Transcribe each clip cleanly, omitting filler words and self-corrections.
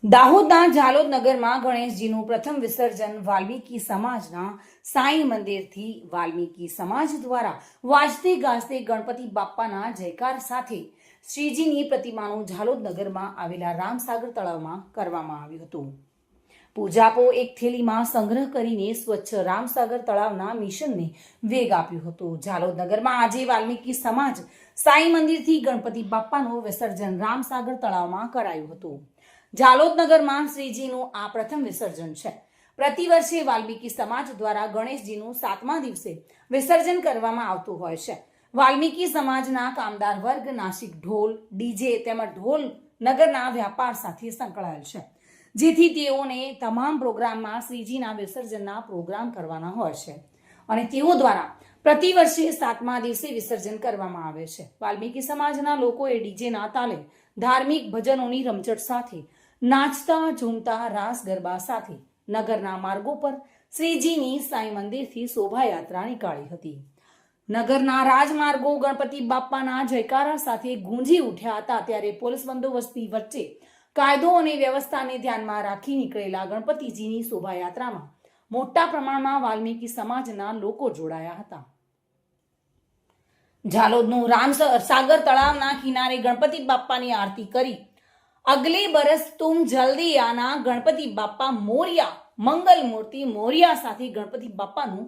દાહોદના ઝાલોદ નગરમાં ગણેશજીનું પ્રથમ વિસર્જન વાલ્મીકી સમાજના સાંઈ મંદિરથી વાલ્મીકી સમાજ દ્વારા વાજતે ગાજતે ગણપતિ બાપ્પાના જયકાર સાથે શ્રીજીની પ્રતિમાનું ઝાલોદ નગરમાં આવેલા રામસાગર તળાવમાં કરવામાં આવ્યું હતું. પૂજાપો એક થેલીમાં સંગ્રહ કરીને સ્વચ્છ રામસાગર તળાવના મિશનને વેગ આપ્યો હતો. ઝાલોદ નગરમાં આજે વાલ્મીકી સમાજ સાંઈ મંદિરથી ગણપતિ બાપ્પાનું વિસર્જન રામસાગર તળાવમાં કરાયું હતું. ઝાલોદ નગરમાં શ્રીજીનું આ પ્રથમ વિસર્જન છે. પ્રતિવર્ષે વાલ્મીકી સમાજ દ્વારા ગણેશજીનું 7મા દિવસે વિસર્જન કરવામાં આવતું હોય છે. વાલ્મીકી સમાજના કામદાર વર્ગ નાસિક ઢોલ, ડીજે તેમજ ઢોલ નગરના વ્યાપાર સાથે સંકળાયેલ છે, જેથી તેઓને તમામ પ્રોગ્રામમાં શ્રીજીના વિસર્જનના પ્રોગ્રામ કરવાના હોય છે અને તેઓ દ્વારા પ્રતિવર્ષે 7મા દિવસે વિસર્જન કરવામાં આવે છે. વાલ્મીકી સમાજના લોકોએ ડીજેના તાલે ધાર્મિક ભજનોની રમઝટ સાથે નાચતા ઝૂમતા રાસ ગરબા સાથે નગરના માર્ગો પર શ્રીજીની સાંઈ મંદિરથી શોભાયાત્રા નીકાળી હતી. નગરના રાજમાર્ગો ગણપતિ બાપ્પાના જયકારા સાથે ગુંજી ઉઠ્યા હતા. ત્યારે પોલીસ બંદોબસ્તી વચ્ચે કાયદો અને વ્યવસ્થાને ધ્યાનમાં રાખી નીકળેલા ગણપતિજીની શોભાયાત્રામાં મોટા પ્રમાણમાં વાલ્મીકી સમાજના લોકો જોડાયા હતા. ઝાલોદનું રામસાગર તળાવના કિનારે ગણપતિ બાપ્પાની આરતી કરી અગલે બરસ તુમ જલ્દી આના ગણપતિ બાપ્પા મોરિયા મંગલ મૂર્તિ મોરિયા સાથે ગણપતિ બાપ્પાનું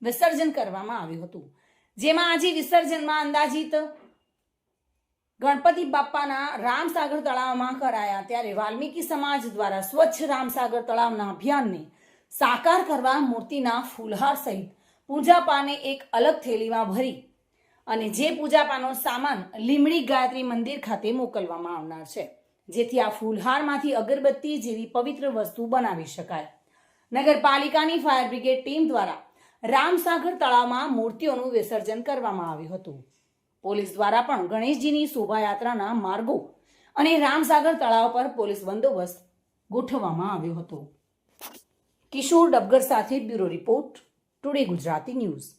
વિસર્જન કરવામાં આવ્યું હતું. જેમાં આજે વિસર્જનમાં અંદાજિત ગણપતિ બાપ્પાના રામસાગર તળાવમાં કરાયા. ત્યારે વાલ્મીકી સમાજ દ્વારા સ્વચ્છ રામસાગર તળાવના અભિયાનને સાકાર કરવા મૂર્તિના ફૂલહાર સહિત પૂજાપાને એક અલગ થેલીમાં ભરી અને જે પૂજાપાનો સામાન લીમડી ગાયત્રી મંદિર ખાતે મોકલવામાં આવનાર છે, જેથી આ ફૂલહારમાંથી અગરબત્તી જેવી પવિત્ર વસ્તુ બનાવી શકાય. નગરપાલિકાની ફાયર બ્રિગેડ ટીમ દ્વારા રામસાગર તળાવમાં મૂર્તિઓનું વિસર્જન કરવામાં આવ્યું હતું. પોલીસ દ્વારા પણ ગણેશજીની શોભાયાત્રાના માર્ગો અને રામસાગર તળાવ પર પોલીસ બંદોબસ્ત ગોઠવવામાં આવ્યો હતો. કિશોર ડબગર સાથે bureau report, today Gujarati news.